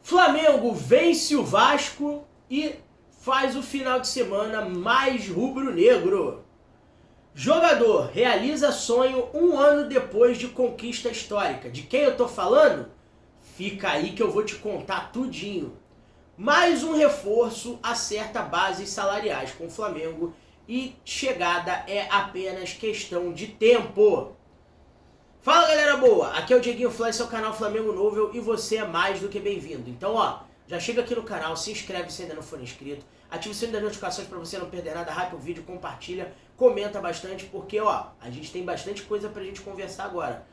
Flamengo vence o Vasco e faz o final de semana mais rubro-negro. Jogador realiza sonho um ano depois de conquista histórica. De quem eu tô falando? Fica aí que eu vou te contar tudinho. Mais um reforço acerta bases salariais com o Flamengo e chegada é apenas questão de tempo. Fala galera boa, aqui é o Dieguinho Flash, seu canal Flamengo Novel e você é mais do que bem-vindo. Então já chega aqui no canal, se inscreve se ainda não for inscrito, ativa o sininho das notificações para você não perder nada, hype o vídeo, compartilha, comenta bastante, porque a gente tem bastante coisa pra gente conversar agora.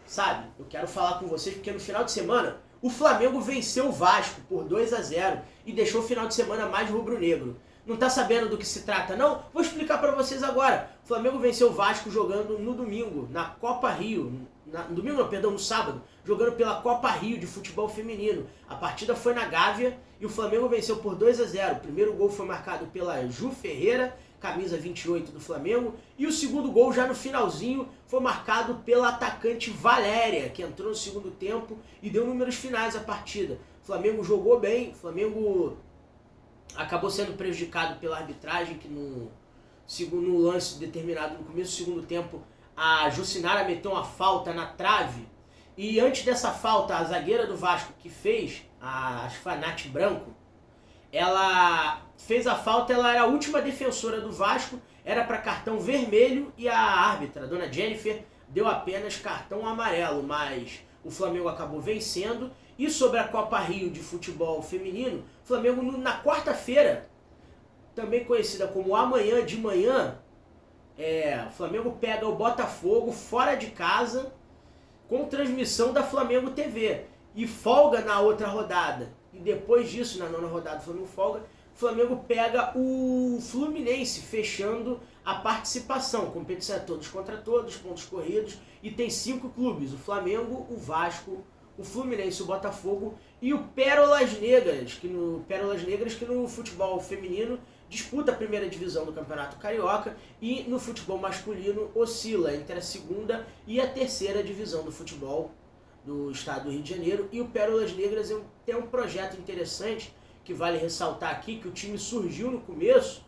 Sabe, eu quero falar com vocês porque no final de semana o Flamengo venceu o Vasco por 2-0 e deixou o final de semana mais rubro-negro. Não tá sabendo do que se trata, não? Vou explicar pra vocês agora. O Flamengo venceu o Vasco jogando no domingo, na Copa Rio. No sábado, jogando pela Copa Rio de futebol feminino. A partida foi na Gávea e o Flamengo venceu por 2-0. O primeiro gol foi marcado pela Ju Ferreira, camisa 28 do Flamengo. E o segundo gol, já no finalzinho, foi marcado pela atacante Valéria, que entrou no segundo tempo e deu números finais à partida. O Flamengo jogou bem, o Flamengo acabou sendo prejudicado pela arbitragem, que no lance determinado no começo do segundo tempo, a Jucinara meteu uma falta na trave, e antes dessa falta, a zagueira do Vasco que fez, a Fanati Branco, ela fez a falta, ela era a última defensora do Vasco, era para cartão vermelho, e a árbitra, a dona Jennifer, deu apenas cartão amarelo, mas o Flamengo acabou vencendo. E sobre a Copa Rio de futebol feminino, o Flamengo na quarta-feira, também conhecida como amanhã de manhã, o Flamengo pega o Botafogo fora de casa com transmissão da Flamengo TV e folga na outra rodada. E depois disso, na nona rodada, o Flamengo folga, o Flamengo pega o Fluminense fechando a participação. Competição é todos contra todos, pontos corridos, e tem 5 clubes: o Flamengo, o Vasco, o Fluminense, o Botafogo e o Pérolas Negras, que no futebol feminino disputa a primeira divisão do Campeonato Carioca e no futebol masculino oscila entre a segunda e a terceira divisão do futebol do estado do Rio de Janeiro. E o Pérolas Negras tem um projeto interessante que vale ressaltar aqui, que o time surgiu no começo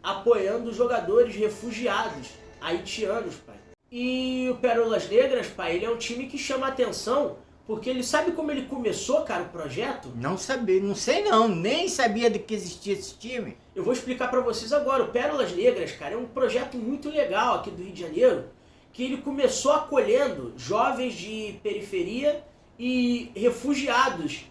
apoiando jogadores refugiados haitianos, pai. E o Pérolas Negras, pai, ele é um time que chama a atenção, porque ele sabe como ele começou, cara, o projeto? Não sabia, não sei não, nem sabia de que existia esse time. Eu vou explicar pra vocês agora. O Pérolas Negras, cara, é um projeto muito legal aqui do Rio de Janeiro, que ele começou acolhendo jovens de periferia e refugiados,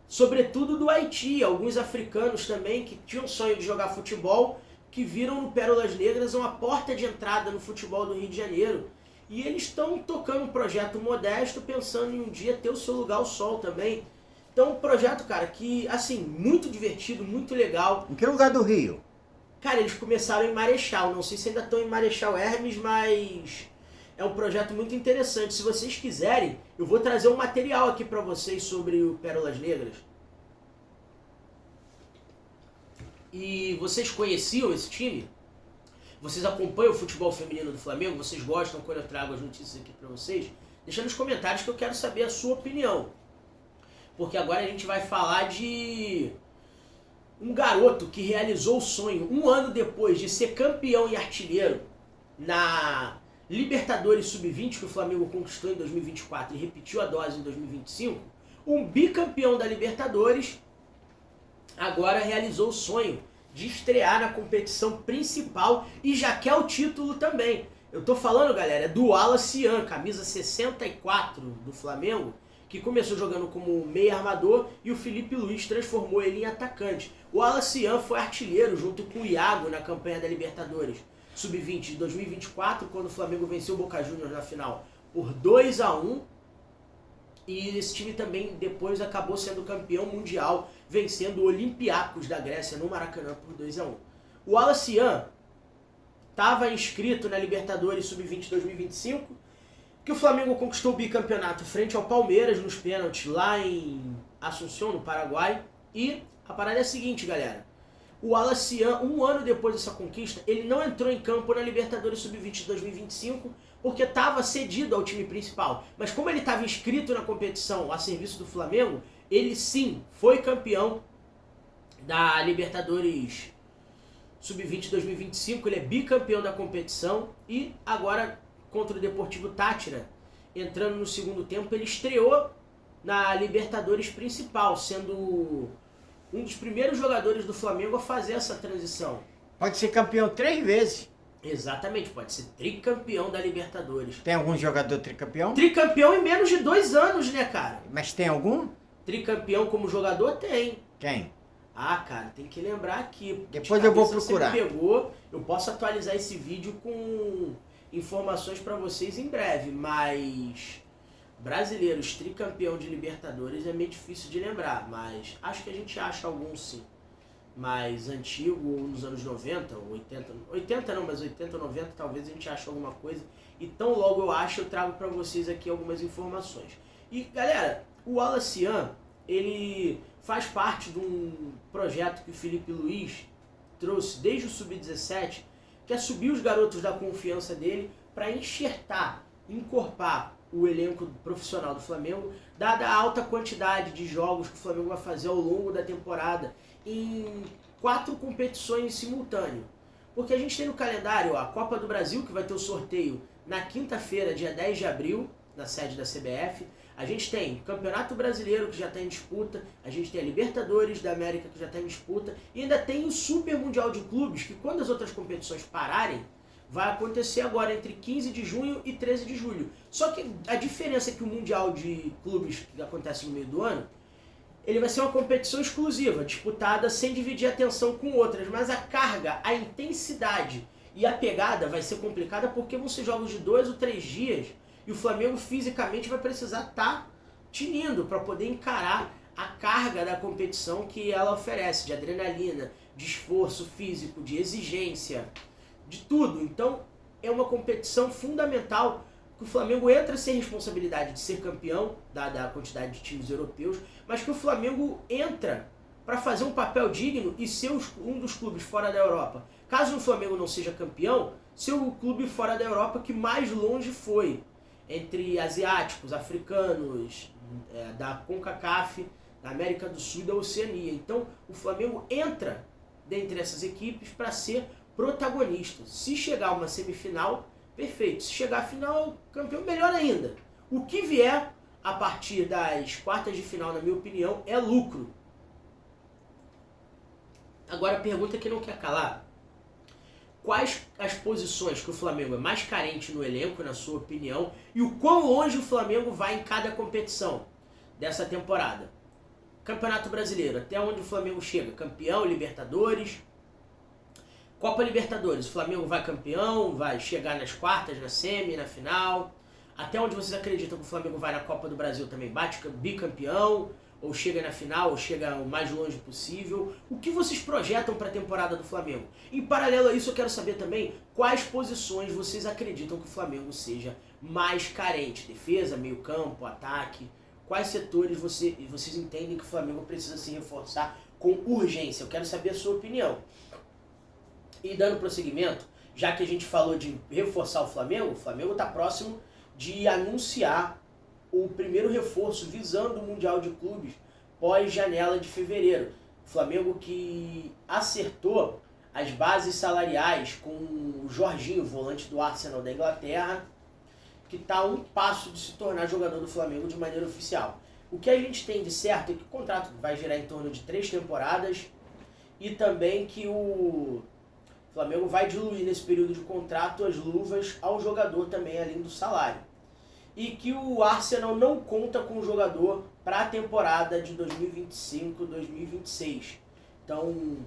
sobretudo do Haiti, alguns africanos também que tinham sonho de jogar futebol, que viram no Pérolas Negras uma porta de entrada no futebol do Rio de Janeiro. E eles estão tocando um projeto modesto, pensando em um dia ter o seu lugar ao sol também. Então um projeto, cara, que, assim, muito divertido, muito legal. Em que lugar do Rio? Cara, eles começaram em Marechal, não sei se ainda estão em Marechal Hermes, mas é um projeto muito interessante. Se vocês quiserem, eu vou trazer um material aqui pra vocês sobre o Pérolas Negras. E vocês conheciam esse time? Vocês acompanham o futebol feminino do Flamengo? Vocês gostam quando eu trago as notícias aqui pra vocês? Deixa nos comentários que eu quero saber a sua opinião. Porque agora a gente vai falar de um garoto que realizou o sonho um ano depois de ser campeão e artilheiro na Libertadores Sub-20, que o Flamengo conquistou em 2024 e repetiu a dose em 2025. Um bicampeão da Libertadores agora realizou o sonho de estrear na competição principal e já quer o título também. Eu tô falando, galera, do Wallace Ian, camisa 64 do Flamengo, que começou jogando como meia armador e o Felipe Luiz transformou ele em atacante. O Wallace Ian foi artilheiro junto com o Iago na campanha da Libertadores Sub-20 de 2024, quando o Flamengo venceu o Boca Juniors na final por 2-1. E esse time também depois acabou sendo campeão mundial, vencendo o Olympiacos da Grécia no Maracanã por 2-1. O Wallace Ian estava inscrito na Libertadores Sub-20 2025, que o Flamengo conquistou o bicampeonato frente ao Palmeiras nos pênaltis lá em Assunção, no Paraguai. E a parada é a seguinte, galera. O Wallace Ian, um ano depois dessa conquista, ele não entrou em campo na Libertadores Sub-20 2025, porque estava cedido ao time principal. Mas como ele estava inscrito na competição a serviço do Flamengo, ele sim foi campeão da Libertadores Sub-20 2025, ele é bicampeão da competição e agora contra o Deportivo Táchira, entrando no segundo tempo, ele estreou na Libertadores principal, sendo um dos primeiros jogadores do Flamengo a fazer essa transição. Pode ser campeão 3 vezes. Exatamente, pode ser tricampeão da Libertadores. Tem algum jogador tricampeão? Tricampeão em menos de 2 anos, né, cara? Mas tem algum? Tricampeão como jogador tem. Quem? Ah, cara, tem que lembrar aqui. Depois eu vou procurar. Você me pegou, eu posso atualizar esse vídeo com informações para vocês em breve, mas brasileiros tricampeão de Libertadores é meio difícil de lembrar, mas acho que a gente acha algum sim. Mais antigo, nos anos 90, 80 não, mas 80, 90 talvez a gente ache alguma coisa. E tão logo eu acho, eu trago para vocês aqui algumas informações. E galera, o Alacian, ele faz parte de um projeto que o Felipe Luiz trouxe desde o Sub-17, que é subir os garotos da confiança dele para enxertar, encorpar o elenco profissional do Flamengo, dada a alta quantidade de jogos que o Flamengo vai fazer ao longo da temporada em 4 competições em simultâneo. Porque a gente tem no calendário a Copa do Brasil, que vai ter o sorteio na quinta-feira, dia 10 de abril, na sede da CBF. A gente tem o Campeonato Brasileiro, que já está em disputa. A gente tem a Libertadores da América, que já está em disputa. E ainda tem o Super Mundial de Clubes, que quando as outras competições pararem, vai acontecer agora entre 15 de junho e 13 de julho. Só que a diferença é que o Mundial de Clubes, que acontece no meio do ano, ele vai ser uma competição exclusiva, disputada sem dividir a atenção com outras. Mas a carga, a intensidade e a pegada vai ser complicada porque vão ser jogos de 2 ou 3 dias e o Flamengo fisicamente vai precisar estar tinindo para poder encarar a carga da competição que ela oferece, de adrenalina, de esforço físico, de exigência, de tudo. Então é uma competição fundamental que o Flamengo entra sem responsabilidade de ser campeão, dada a quantidade de times europeus, mas que o Flamengo entra para fazer um papel digno e ser um dos clubes fora da Europa. Caso o Flamengo não seja campeão, ser o clube fora da Europa que mais longe foi, entre asiáticos, africanos, da CONCACAF, da América do Sul e da Oceania. Então o Flamengo entra dentre essas equipes para ser protagonista. Se chegar a uma semifinal, perfeito. Se chegar à final, campeão, melhor ainda. O que vier a partir das quartas de final, na minha opinião, é lucro. Agora a pergunta que não quer calar. Quais as posições que o Flamengo é mais carente no elenco, na sua opinião, e o quão longe o Flamengo vai em cada competição dessa temporada? Campeonato Brasileiro, até onde o Flamengo chega? Campeão, Libertadores... Copa Libertadores, o Flamengo vai campeão, vai chegar nas quartas, na semi, na final. Até onde vocês acreditam que o Flamengo vai na Copa do Brasil também? Bate bicampeão, ou chega na final, ou chega o mais longe possível? O que vocês projetam para a temporada do Flamengo? Em paralelo a isso, eu quero saber também quais posições vocês acreditam que o Flamengo seja mais carente. Defesa, meio campo, ataque. Quais setores vocês entendem que o Flamengo precisa se reforçar com urgência? Eu quero saber a sua opinião. E dando prosseguimento, já que a gente falou de reforçar o Flamengo está próximo de anunciar o primeiro reforço visando o Mundial de Clubes pós-janela de fevereiro. O Flamengo que acertou as bases salariais com o Jorginho, volante do Arsenal da Inglaterra, que está a um passo de se tornar jogador do Flamengo de maneira oficial. O que a gente tem de certo é que o contrato vai girar em torno de 3 temporadas e também que o Flamengo vai diluir nesse período de contrato as luvas ao jogador também, além do salário. E que o Arsenal não conta com o jogador para a temporada de 2025-2026. Então,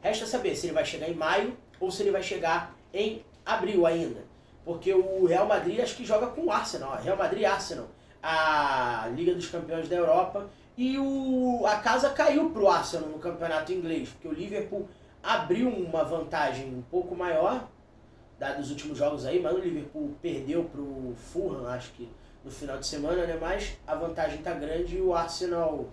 resta saber se ele vai chegar em maio ou se ele vai chegar em abril ainda. Porque o Real Madrid acho que joga com o Arsenal. Real Madrid e Arsenal, a Liga dos Campeões da Europa. E a casa caiu para o Arsenal no campeonato inglês, porque o Liverpool abriu uma vantagem um pouco maior, dados os últimos jogos aí, mas o Liverpool perdeu para o Fulham, acho que no final de semana, né? Mas a vantagem está grande e o Arsenal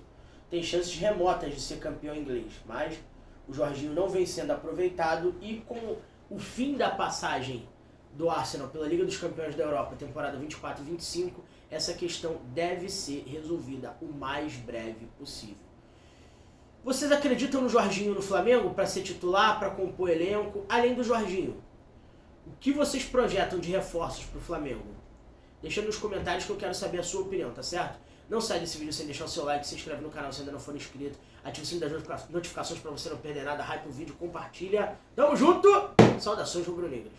tem chances remotas de ser campeão inglês. Mas o Jorginho não vem sendo aproveitado e com o fim da passagem do Arsenal pela Liga dos Campeões da Europa, temporada 24 e 25, essa questão deve ser resolvida o mais breve possível. Vocês acreditam no Jorginho no Flamengo para ser titular, para compor elenco? Além do Jorginho, o que vocês projetam de reforços para o Flamengo? Deixa nos comentários que eu quero saber a sua opinião, tá certo? Não sai desse vídeo sem deixar o seu like, se inscreve no canal se ainda não for inscrito, ativa o sininho das notificações para você não perder nada, hype o vídeo, compartilha. Tamo junto! Saudações rubro-negras.